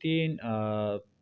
3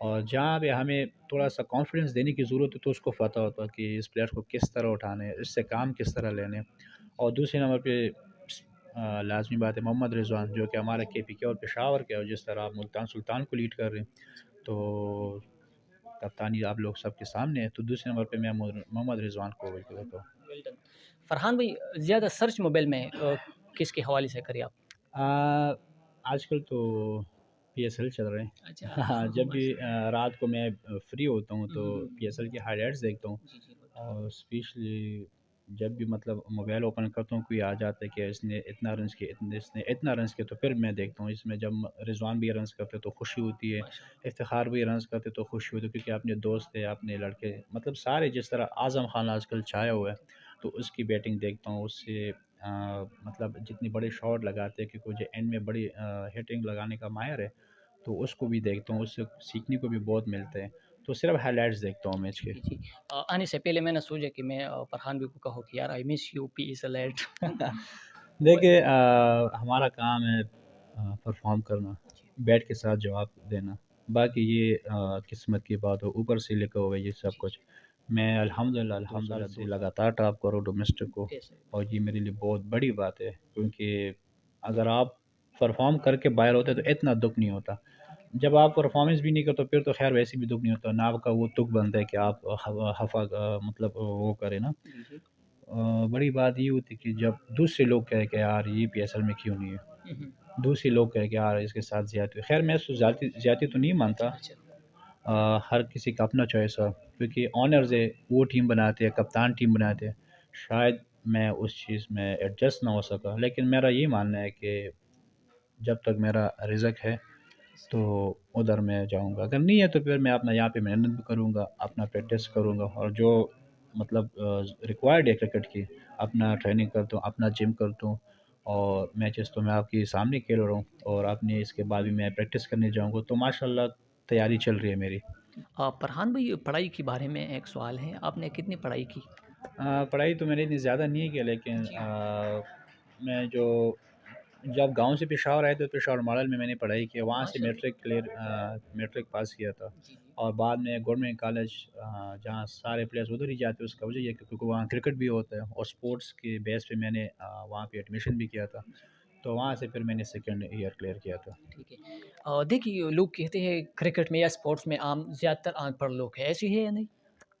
اور جہاں پہ ہمیں تھوڑا سا کانفیڈنس دینے کی ضرورت ہے تو اس کو پتہ ہوتا ہے کہ اس پلیئر کو کس طرح اٹھانے اس سے کام کس طرح لینے. اور دوسرے نمبر پہ لازمی بات ہے محمد رضوان جو کہ ہمارا کے پی کے اور پشاور کے اور جس طرح آپ ملتان سلطان کو لیڈ کر رہے ہیں تو کپتانی آپ لوگ سب کے سامنے ہے. تو دوسرے نمبر پہ میں محمد رضوان کو ویٹ کرتا ہوں. Well done. فرحان بھائی زیادہ سرچ موبائل میں کس کے حوالے سے کریں آپ؟ آج کل تو پی ایس ایل چل رہے ہیں. اچھا ہاں جب بھی ماشاء رات کو میں فری ہوتا ہوں تو اللہ. پی ایس ایل کی ہائی لائٹس دیکھتا ہوں. جی جی اور اسپیشلی جب بھی مطلب موبائل اوپن کرتا ہوں کوئی آ جاتا ہے کہ اس نے اتنا رنس کیے اس نے اتنا رنس کیے تو پھر میں دیکھتا ہوں. اس میں جب رضوان بھی رنس کرتے تو خوشی ہوتی ہے, ماشاء اللہ. افتخار بھی رنس کرتے تو خوشی ہوتی ہے کیونکہ اپنے دوست ہے اپنے لڑکے مطلب سارے جس طرح اعظم خان آج کل چھایا ہوا ہے تو اس کی بیٹنگ دیکھتا ہوں. اس سے مطلب جتنی بڑے شاٹ لگاتے ہیں کیونکہ جو اینڈ میں بڑی ہٹنگ لگانے کا ماہر ہے تو اس کو بھی دیکھتا ہوں. اس سے سیکھنے کو بھی بہت ملتا ہے. تو صرف ہائی لائٹس دیکھتا ہوں میچ جی کے. جی. آنے سے پہلے میں نے سوچا کہ میں فرحان بھی کو کہوں کہ یار آئی miss U P us let. دیکھیے ہمارا کام ہے پرفارم کرنا, بیٹ کے ساتھ جواب دینا, باقی یہ قسمت کی بات ہو اوپر سے لکھا ہوا یہ سب کچھ. میں الحمدللہ سے لگاتار ٹاپ کروں ڈومیسٹک کو اور یہ میرے لیے بہت بڑی بات ہے کیونکہ اگر آپ پرفارم کر کے باہر ہوتے تو اتنا دکھ نہیں ہوتا. جب آپ پرفارمنس بھی نہیں کرتے پھر تو خیر ویسے بھی دکھ نہیں ہوتا. نا آپ کا وہ تک بنتا ہے کہ آپ حفا مطلب وہ کریں نا. بڑی بات یہ ہوتی کہ جب دوسرے لوگ کہے کہ یار یہ پی ایس ایل میں کیوں نہیں ہے, دوسرے لوگ کہے کہ یار اس کے ساتھ زیادتی. خیر میں اس کو زیادتی تو نہیں مانتا, ہر کسی کا اپنا چوائس ہے کیونکہ آنرز ہے وہ ٹیم بناتے ہیں کپتان ٹیم بناتے ہیں. شاید میں اس چیز میں ایڈجسٹ نہ ہو سکا لیکن میرا یہ ماننا ہے کہ جب تک میرا رزق ہے تو ادھر میں جاؤں گا, اگر نہیں ہے تو پھر میں اپنا یہاں پہ محنت بھی کروں گا, اپنا پریکٹس کروں گا اور جو مطلب ریکوائرڈ ہے کرکٹ کی اپنا ٹریننگ کرتا ہوں, اپنا جم کرتا ہوں اور میچز تو میں آپ کے سامنے کھیل رہا ہوں اور اپنے اس کے بعد بھی میں پریکٹس کرنے جاؤں گا. تو ماشاء اللہ تیاری چل رہی ہے میری. فرحان بھائی پڑھائی کے بارے میں ایک سوال ہے, آپ نے کتنی پڑھائی کی؟ پڑھائی تو میں نے اتنی زیادہ نہیں کی لیکن میں جو جب گاؤں سے پشاور آئے تو پشاور ماڈل میں نے پڑھائی کی, وہاں سے میٹرک پاس کیا تھا. اور بعد میں گورنمنٹ کالج جہاں سارے پلیئرس ادھر ہی جاتے ہیں اس کا وجہ یہ کہ کیونکہ وہاں کرکٹ بھی ہوتا ہے اور اسپورٹس کے بیس پہ میں نے وہاں پہ ایڈمیشن بھی کیا تھا. تو وہاں سے پھر میں نے سیکنڈ ایئر کلیئر کیا تھا. ٹھیک ہے. دیکھیے لوگ کہتے ہیں کرکٹ میں یا اسپورٹس میں عام زیادہ تر ان پڑھ لوگ ہیں, ایسی ہے یا نہیں؟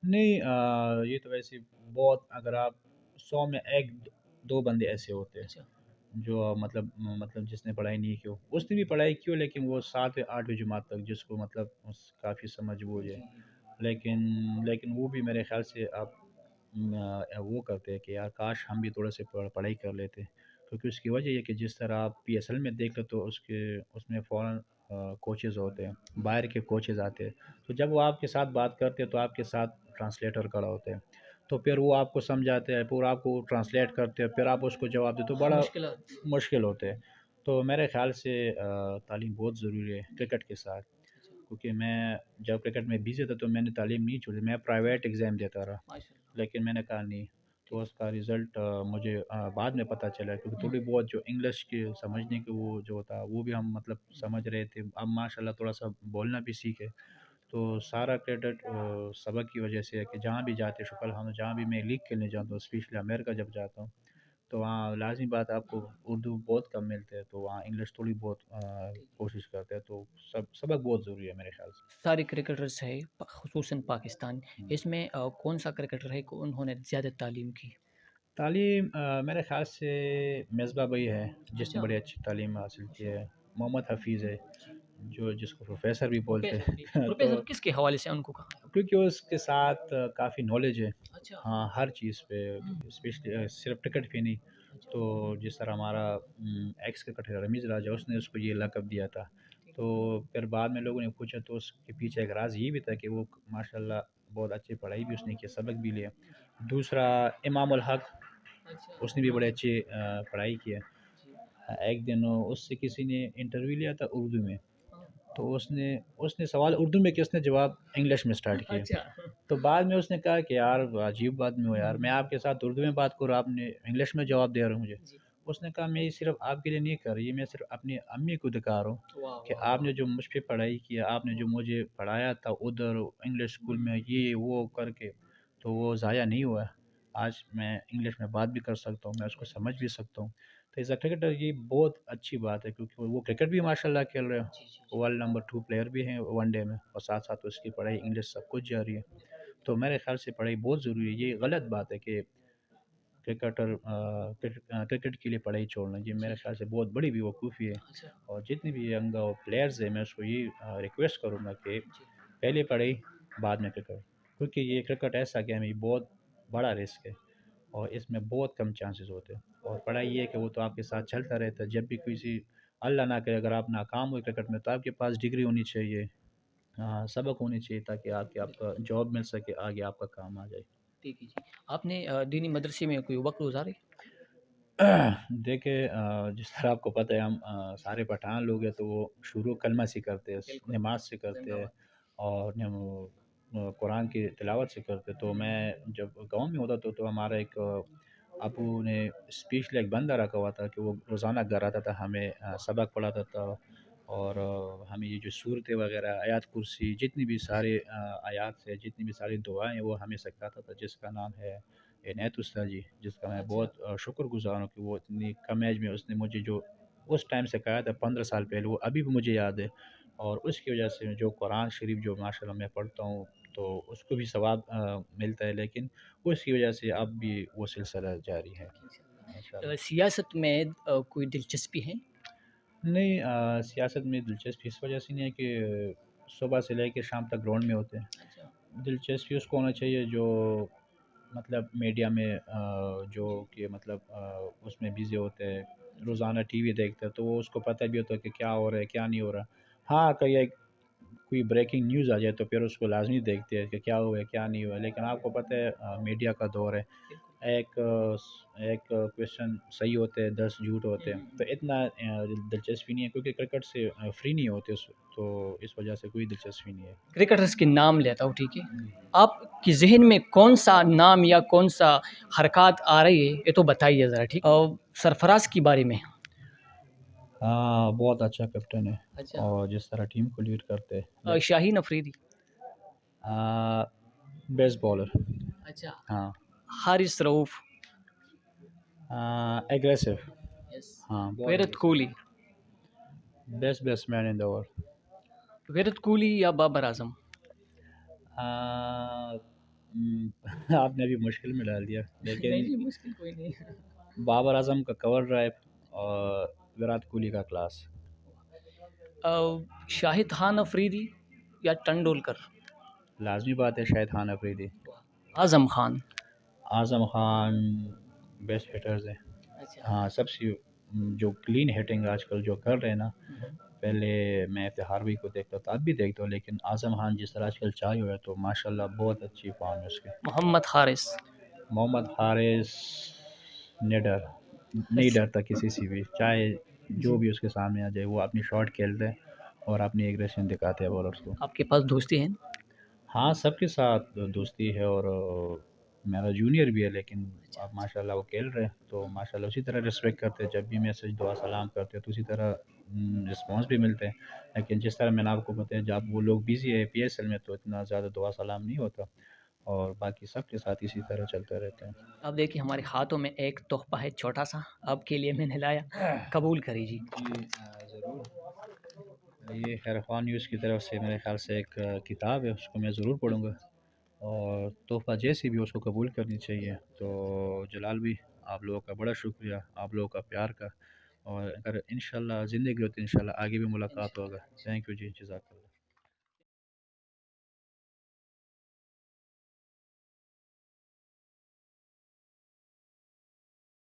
نہیں یہ تو ویسے بہت اگر آپ 100 میں ایک دو بندے ایسے ہوتے ہیں اچھا جو مطلب جس نے پڑھائی نہیں کی ہو. اس نے بھی پڑھائی کی ہو لیکن وہ 7ویں 8ویں جماعت تک جس کو مطلب کافی سمجھ بوجھ ہے. لیکن وہ بھی میرے خیال سے آپ وہ کرتے ہیں کہ یار کاش ہم بھی تھوڑا سے پڑھائی کر لیتے کیونکہ اس کی وجہ یہ کہ جس طرح آپ پی ایس ایل میں دیکھ لو تو اس میں فوراً کوچز ہوتے ہیں, باہر کے کوچز آتے ہیں تو جب وہ آپ کے ساتھ بات کرتے ہیں تو آپ کے ساتھ ٹرانسلیٹر کھڑا ہوتے ہیں تو پھر وہ آپ کو سمجھاتے ہیں, پھر آپ کو ٹرانسلیٹ کرتے ہیں, پھر آپ اس کو جواب دے تو بڑا مشکلات. مشکل ہوتے ہیں. تو میرے خیال سے تعلیم بہت ضروری ہے کرکٹ کے ساتھ کیونکہ میں جب کرکٹ میں بزی تھا تو میں نے تعلیم نہیں چھوڑی, میں پرائیویٹ ایگزام دیتا رہا ماشاء اللہ. لیکن میں نے کہا نہیں. تو اس کا رزلٹ مجھے بعد میں پتہ چلا کیونکہ تھوڑی بہت جو انگلش کی سمجھنے کی وہ جو تھا وہ بھی ہم مطلب سمجھ رہے تھے. اب ماشاء اللہ تھوڑا سا بولنا بھی سیکھے تو سارا کریڈٹ سبق کی وجہ سے ہے کہ جہاں بھی جاتے شکر ہم جہاں بھی میں لیگ کھیلنے جاتا ہوں اسپیشلی امریکہ جب جاتا ہوں تو وہاں لازمی بات آپ کو اردو بہت کم ملتے ہیں تو وہاں انگلش تھوڑی بہت کوشش کرتے ہیں. تو سبق بہت ضروری ہے میرے خیال سے. سارے کرکٹرز ہے خصوصاً پاکستان, اس میں کون سا کرکٹر ہے کہ انہوں نے زیادہ تعلیم کی؟ تعلیم میرے خیال سے مصباح بھائی ہے جس نے بڑی اچھی تعلیم حاصل کی ہے. محمد حفیظ ہے جس کو پروفیسر بھی بولتے ہیں تو پروفیسر کس کے حوالے سے ان کو کہا؟ کیونکہ اس کے ساتھ کافی نالج ہے اچھا. ہاں ہر چیز پہ اسپیشلی صرف کرکٹ پہ نہیں. تو جس طرح ہمارا ایکس کرکٹر رمیز راجہ اس نے اس کو یہ لقب دیا تھا تو پھر بعد میں لوگوں نے پوچھا تو اس کے پیچھے ایک راز یہ بھی تھا کہ وہ ماشاء اللہ بہت اچھی پڑھائی بھی اس نے کی, سبق بھی لیا. دوسرا امام الحق, اس نے بھی بڑے اچھی پڑھائی کی ہے. ایک دن اس سے کسی نے انٹرویو لیا تھا اردو میں تو اس نے سوال اردو میں کہ اس نے جواب انگلش میں سٹارٹ کیا. تو بعد میں اس نے کہا کہ یار عجیب بات میں ہو یار, میں آپ کے ساتھ اردو میں بات کروں آپ نے انگلش میں جواب دے رہے ہو مجھے. اس نے کہا میں یہ صرف آپ کے لیے نہیں کر رہی، میں صرف اپنی امی کو دکھا رہا ہوں واہ کہ واہ آپ واہ، نے جو مجھ پہ پڑھائی کیا، آپ نے جو مجھے پڑھایا تھا ادھر انگلش اسکول میں یہ وہ کر کے، تو وہ ضائع نہیں ہوا ہے۔ آج میں انگلش میں بات بھی کر سکتا ہوں، میں اس کو سمجھ بھی سکتا ہوں۔ تو ایز اے کرکٹر یہ بہت اچھی بات ہے، کیونکہ وہ کرکٹ بھی ماشاء اللہ کھیل رہے جی جی ہیں، جی، ورلڈ نمبر 2 پلیئر بھی ہیں ون ڈے میں، اور ساتھ ساتھ اس کی پڑھائی انگلش سب کچھ جاری ہے۔ تو میرے خیال سے پڑھائی بہت ضروری ہے، یہ غلط بات ہے کہ کرکٹ کے لیے پڑھائی چھوڑنا، یہ جی میرے جی، خیال سے بہت بڑی بیوقوفی ہے۔ اچھا، اور جتنے بھی ینگ پلیئرز ہیں میں اس کو یہ ریکویسٹ کروں گا کہ جی پہلے پڑھائی بعد میں کرکٹ، کیونکہ یہ کرکٹ ایسا گیم ہے، یہ بہت بڑا رسک ہے اور اس میں بہت کم چانسز ہوتے ہیں۔ اور پڑھائی یہ ہے کہ وہ تو آپ کے ساتھ چلتا رہتا ہے، جب بھی کسی اللہ نہ کرے اگر آپ ناکام ہوئے کرکٹ میں تو آپ کے پاس ڈگری ہونی چاہیے، سبق ہونی چاہیے، تاکہ آپ کا بالکل، جاب مل سکے، آگے آپ کا کام آ جائے۔ ٹھیک ہے جی۔ آپ نے دینی مدرسے میں کوئی وقت گزارے؟ دیکھیں جس طرح آپ کو پتہ ہے ہم سارے پٹھان لوگ ہیں تو وہ شروع کلمہ سے کرتے ہیں، بالکل، نماز سے کرتے زندہ ہیں باد، اور قرآن کی تلاوت سے کرتے۔ تو میں جب گاؤں میں ہوتا تو ہمارا ایک ابو نے اسپیشلی ایک بندہ رکھا ہوا تھا کہ وہ روزانہ گھر آتا تھا، ہمیں سبق پڑھاتا تھا، اور ہمیں یہ جو صورتیں وغیرہ آیات کرسی جتنی بھی سارے آیات سے جتنی بھی ساری دعائیں وہ ہمیں سکھاتا تھا، جس کا نام ہے عنایت استاد جی، جس کا میں اچھا، بہت شکر گزار ہوں کہ وہ اتنی کم ایج میں اس نے مجھے جو اس ٹائم سکھایا تھا 15 سال پہلے، وہ ابھی بھی مجھے یاد ہے۔ اور اس کی وجہ سے جو قرآن شریف جو ماشاء اللہ میں پڑھتا ہوں تو اس کو بھی ثواب ملتا ہے، لیکن اس کی وجہ سے اب بھی وہ سلسلہ جاری ہے ماشاء اللہ۔ سیاست میں کوئی دلچسپی ہے؟ نہیں سیاست میں دلچسپی اس وجہ سے نہیں ہے کہ صبح سے لے کے شام تک گراؤنڈ میں ہوتے اچھا، ہیں۔ دلچسپی اس کو ہونا چاہیے جو مطلب میڈیا میں جو جی، کہ مطلب اس میں بزی ہوتے ہیں، روزانہ ٹی وی دیکھتے ہیں تو وہ اس کو پتہ بھی ہوتا ہے کہ کیا ہو رہا ہے کیا نہیں ہو رہا۔ ہاں کہیں کوئی بریکنگ نیوز آ جائے تو پھر اس کو لازمی دیکھتے ہیں کہ کیا ہوا ہے کیا نہیں ہوا ہے، لیکن آپ کو پتہ ہے میڈیا کا دور ہے، بالکل، ایک کویشچن صحیح ہوتے ہیں 10 جھوٹ ہوتے ہیں، تو ہوں، اتنا دلچسپی نہیں ہے کیونکہ کرکٹ سے فری نہیں ہوتے تو اس وجہ سے کوئی دلچسپی نہیں ہے۔ کرکٹرز کے نام لیتا ہوں، ٹھیک ہے؟ آپ کے ذہن میں کون سا نام یا کون سا حرکات آ رہی ہے یہ تو بتائیے ذرا، ٹھیک؟ اور سرفراز کے بارے میں؟ ہاں بہت اچھا کیپٹن ہے اچھا، اور جس طرح ٹیم کو لیڈ کرتے ہیں، شاہین افریدی؟ بیسٹ بالر، اچھا، ہاں حارث رؤوف؟ ایگریسو، یس، ہاں بہت Virat aggressive, Kohli? Best man in the world. Virat Kohli یا بابر اعظم؟ آپ نے ابھی مشکل میں ڈال دیا، نہیں لیکن نہیں، مشکل کوئی نہیں۔ بابر اعظم کا کور ڈرائیو اور وراٹ کوہلی کا کلاس۔ شاہد خان افریدی یا ٹنڈولکر؟ لازمی بات ہے شاہد خان افریدی۔ اعظم خان؟ اعظم خان بیسٹ ہٹرز ہیں، اچھا، ہاں سب سے جو کلین ہٹنگ آج کل جو کر رہے ہیں نا، پہلے میں افتخار بھی کو دیکھتا تھا اب بھی دیکھتا ہوں، لیکن اعظم خان جس طرح آج کل چائے ہوا ہے تو ماشاء اللہ بہت اچھی فارم ہے اس کی۔ محمد حارث؟ محمد حارث نیڈر نہیں اچھا ڈرتا کسی سے بھی، چاہے جو جی، بھی اس کے سامنے آ جائے، وہ اپنی شاٹ کھیلتے ہیں اور اپنی ایگریشن دکھاتے ہیں بالرس کو۔ آپ کے پاس دوستی ہیں؟ ہاں سب کے ساتھ دوستی ہے اور میرا جونیئر بھی ہے، لیکن اچھا اب اچھا، ماشاء اللہ وہ کھیل رہے ہیں تو ماشاء اللہ اسی طرح رسپیکٹ کرتے ہیں، جب بھی میسج دعا سلام کرتے ہیں تو اسی طرح رسپانس بھی ملتے ہیں، لیکن جس طرح میں نے آپ کو بتایا جب وہ لوگ بزی ہے پی ایس ایل میں تو اتنا زیادہ دعا سلام نہیں ہوتا، اور باقی سب کے ساتھ اسی طرح چلتے رہتے ہیں۔ اب دیکھیے ہمارے ہاتھوں میں ایک تحفہ ہے چھوٹا سا، آپ کے لیے میں نے لایا، قبول کری جی۔ جی ضرور، یہ خیر خواہ نیوز کی طرف سے میرے خیال سے ایک کتاب ہے، اس کو میں ضرور پڑھوں گا، اور تحفہ جیسی بھی اس کو قبول کرنی چاہیے۔ تو جلال بھی آپ لوگوں کا بڑا شکریہ، آپ لوگوں کا پیار کا، اور اگر انشاءاللہ زندگی ہوتی ہے انشاءاللہ آگے بھی ملاقات ہوگا۔ انشاءاللہ تھینک یو جی، جزاک اللہ۔